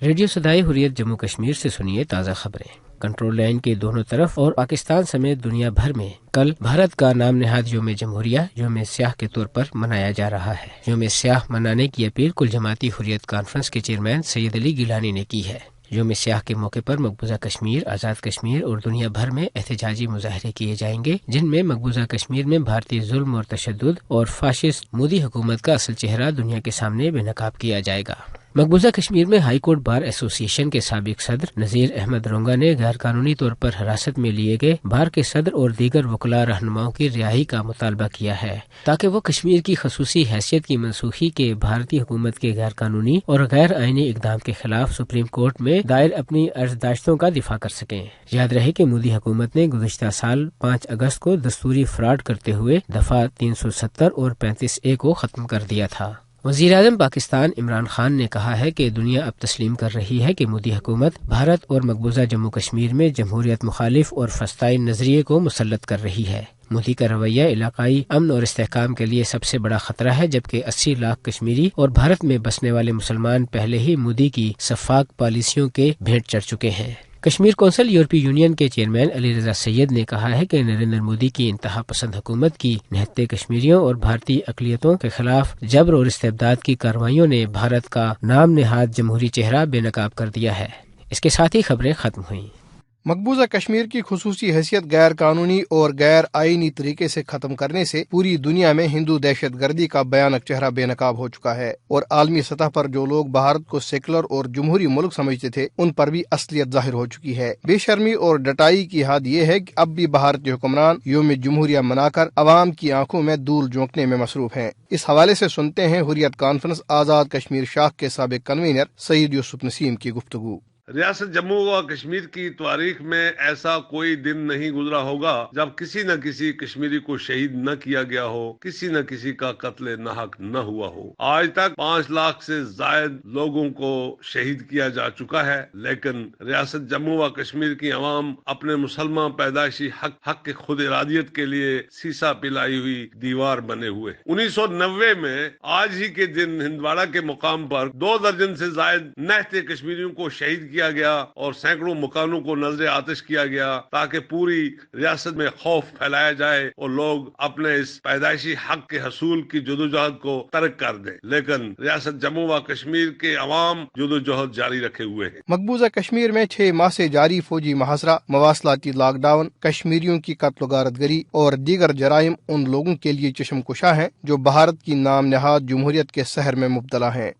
Radio صدائے حریت جموں کشمیر سے سنیے تازہ خبریں۔ کنٹرول لائن کے دونوں طرف اور پاکستان سمیت دنیا بھر میں کل بھارت کا نام نہاد یوم جمہوریہ یوم سیاہ کے طور پر منایا جا رہا ہے۔ یوم سیاہ منانے کی اپیل کل جماعتی حریت کانفرنس کے چیئرمین سید علی گیلانی نے کی ہے۔ یوم سیاہ کے موقع پر مقبوضہ کشمیر، آزاد کشمیر اور دنیا بھر میں احتجاجی مظاہرے کیے جائیں گے، جن میں مقبوضہ کشمیر میں بھارتی ظلم اور تشدد اور فاشسٹ مودی حکومت کا اصل چہرہ دنیا کے سامنے بے نقاب کیا جائے گا۔ مقبوضہ کشمیر میں ہائی کورٹ بار ایسوسی ایشن کے سابق صدر نذیر احمد رونگا نے غیر قانونی طور پر حراست میں لیے گئے بار کے صدر اور دیگر وکلاء رہنماؤں کی رہائی کا مطالبہ کیا ہے تاکہ وہ کشمیر کی خصوصی حیثیت کی منسوخی کے بھارتی حکومت کے غیر قانونی اور غیر آئینی اقدام کے خلاف سپریم کورٹ میں دائر اپنی عرضداشتوں کا دفاع کر سکیں۔ یاد رہے کہ مودی حکومت نے گزشتہ سال 5 اگست کو دستوری فراڈ کرتے ہوئے دفعہ 370 اور 35A کو ختم کر دیا تھا۔ وزیر اعظم پاکستان عمران خان نے کہا ہے کہ دنیا اب تسلیم کر رہی ہے کہ مودی حکومت بھارت اور مقبوضہ جموں کشمیر میں جمہوریت مخالف اور فسطائن نظریے کو مسلط کر رہی ہے۔ مودی کا رویہ علاقائی امن اور استحکام کے لیے سب سے بڑا خطرہ ہے، جبکہ 80 لاکھ کشمیری اور بھارت میں بسنے والے مسلمان پہلے ہی مودی کی شفاق پالیسیوں کے بھیٹ چڑھ چکے ہیں۔ کشمیر کونسل یورپی یونین کے چیئرمین علی رضا سید نے کہا ہے کہ نریندر مودی کی انتہا پسند حکومت کی نہتے کشمیریوں اور بھارتی اقلیتوں کے خلاف جبر اور استبداد کی کارروائیوں نے بھارت کا نام نہاد جمہوری چہرہ بے نقاب کر دیا ہے۔ اس کے ساتھ ہی خبریں ختم ہوئیں۔ مقبوضہ کشمیر کی خصوصی حیثیت غیر قانونی اور غیر آئینی طریقے سے ختم کرنے سے پوری دنیا میں ہندو دہشت گردی کا بھیانک چہرہ بے نقاب ہو چکا ہے، اور عالمی سطح پر جو لوگ بھارت کو سیکولر اور جمہوری ملک سمجھتے تھے ان پر بھی اصلیت ظاہر ہو چکی ہے۔ بے شرمی اور ڈٹائی کی حد یہ ہے کہ اب بھی بھارتی حکمران یوم جمہوریہ منا کر عوام کی آنکھوں میں دھول جھونکنے میں مصروف ہیں۔ اس حوالے سے سنتے ہیں حریت کانفرنس آزاد کشمیر شاخ کے سابق کنوینر سید یوسف نسیم کی گفتگو۔ ریاست جموں و کشمیر کی تاریخ میں ایسا کوئی دن نہیں گزرا ہوگا جب کسی نہ کسی کشمیری کو شہید نہ کیا گیا ہو، کسی نہ کسی کا قتل ناحق نہ ہوا ہو۔ آج تک 5 لاکھ سے زائد لوگوں کو شہید کیا جا چکا ہے، لیکن ریاست جموں و کشمیر کی عوام اپنے مسلمان پیدائشی حق کے خود ارادیت کے لیے سیسا پلائی ہوئی دیوار بنے ہوئے۔ 1990 میں آج ہی کے دن ہندواڑہ کے مقام پر 2 درجن سے زائد نہتے کشمیریوں کو شہید کیا گیا اور سینکڑوں مکانوں کو نظر آتش کیا گیا تاکہ پوری ریاست میں خوف پھیلایا جائے اور لوگ اپنے اس پیدائشی حق کے حصول کی جدوجہد کو ترک کر دیں، لیکن ریاست جموں و کشمیر کے عوام جدوجہد جاری رکھے ہوئے ہیں۔ مقبوضہ کشمیر میں 6 ماہ سے جاری فوجی محاصرہ، مواصلاتی لاک ڈاؤن، کشمیریوں کی قتل و غارت گری اور دیگر جرائم ان لوگوں کے لیے چشم کشا ہیں جو بھارت کی نام نہاد جمہوریت کے سحر میں مبتلا ہیں۔